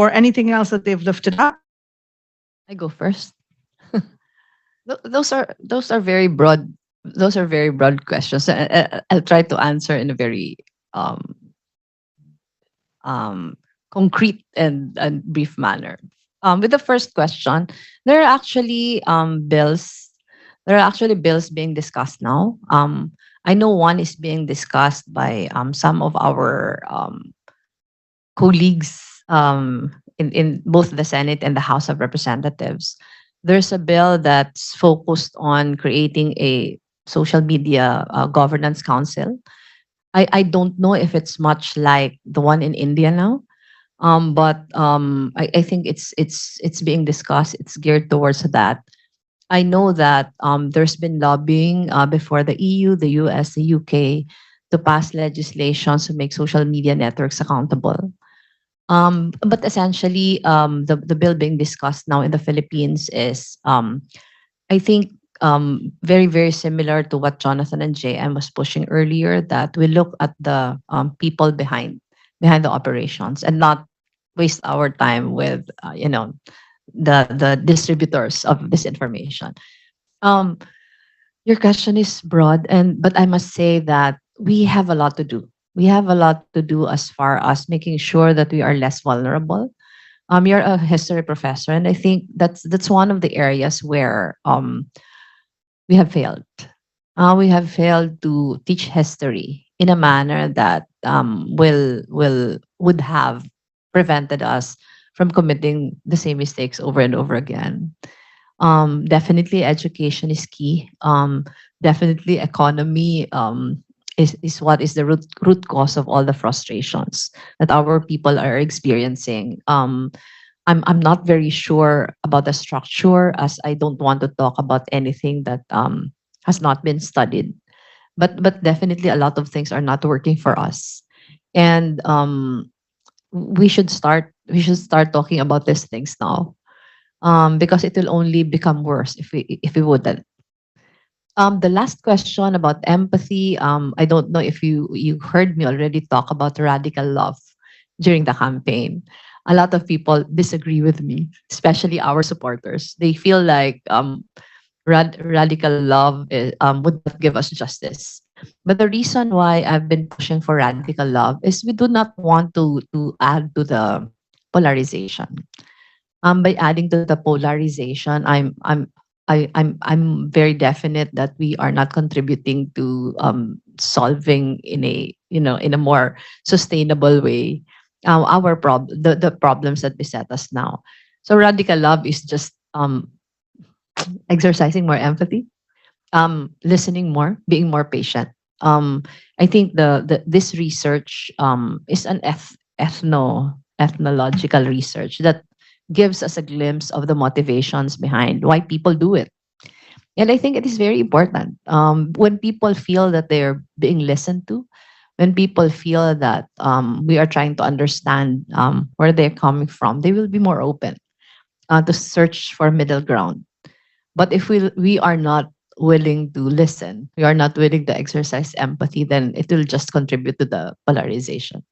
or anything else that they've lifted up? I go first. Those are very broad. Those are very broad questions. I'll try to answer in a very um, um, concrete and brief manner. With the first question, there are actually bills. There are actually bills being discussed now. I know one is being discussed by some of our colleagues in both the Senate and the House of Representatives. There's a bill that's focused on creating a social media governance council. I don't know if it's much like the one in India now, but I think it's being discussed. It's geared towards that. I know that there's been lobbying before the EU, the US, the UK to pass legislation to make social media networks accountable. But essentially, the bill being discussed now in the Philippines is, I think, very, very similar to what Jonathan and JM was pushing earlier, that we look at the people behind the operations and not waste our time with, the distributors of this information. Um, your question is broad, but I must say that we have a lot to do. We have a lot to do as far as making sure that we are less vulnerable. You're a history professor, and I think that's one of the areas where we have failed. We have failed to teach history in a manner that would have prevented us from committing the same mistakes over and over again. Definitely, education is key. Definitely, economy is what is the root cause of all the frustrations that our people are experiencing. I'm not very sure about the structure, as I don't want to talk about anything that has not been studied. But definitely, a lot of things are not working for us, and we should start talking about these things now, because it will only become worse if we wouldn't. The last question about empathy, I don't know if you heard me already talk about radical love during the campaign. A lot of people disagree with me, especially our supporters. They feel like radical love would not give us justice. But the reason why I've been pushing for radical love is we do not want to add to the polarization. By adding to the polarization, I'm very definite that we are not contributing to solving in a more sustainable way the problems that beset us now. So radical love is just exercising more empathy, listening more, being more patient. I think this research is an ethnological research that gives us a glimpse of the motivations behind why people do it. And I think it is very important when people feel that they're being listened to, when people feel that we are trying to understand where they're coming from, they will be more open to search for middle ground. But if we are not willing to listen, we are not willing to exercise empathy, then it will just contribute to the polarization.